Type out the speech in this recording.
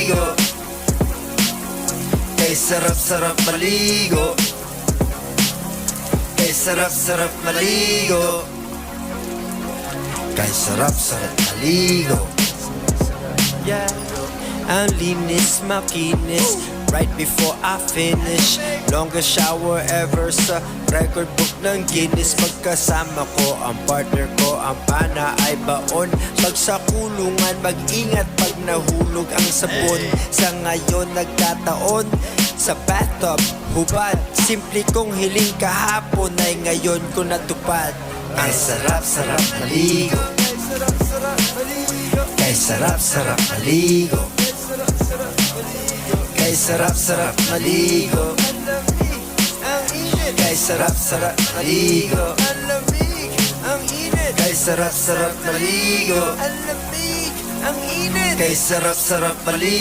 maligo. Kay sarap-sarap maligo. Kay sarap-sarap maligo. Kay sarap-sarap maligo. Yeah, ang linis, makinis. Right before I finish, longest shower ever sa record book ng Guinness. Pagkasama ko, ang partner ko, ang pana ay baon. Pag sa kulungan, mag-ingat pag nahulog ang sabon. Sa ngayon nagkataon, sa bathtub, hubad. Simple kong hiling kahapon ay ngayon ko natupad. Kay sarap-sarap maligo. Kay sarap-sarap maligo. Kay sarap-sarap maligo. Kay sarap-sarap maligo. Kay sarap-sarap maligo. Ang init. Kay sarap-sarap maligo.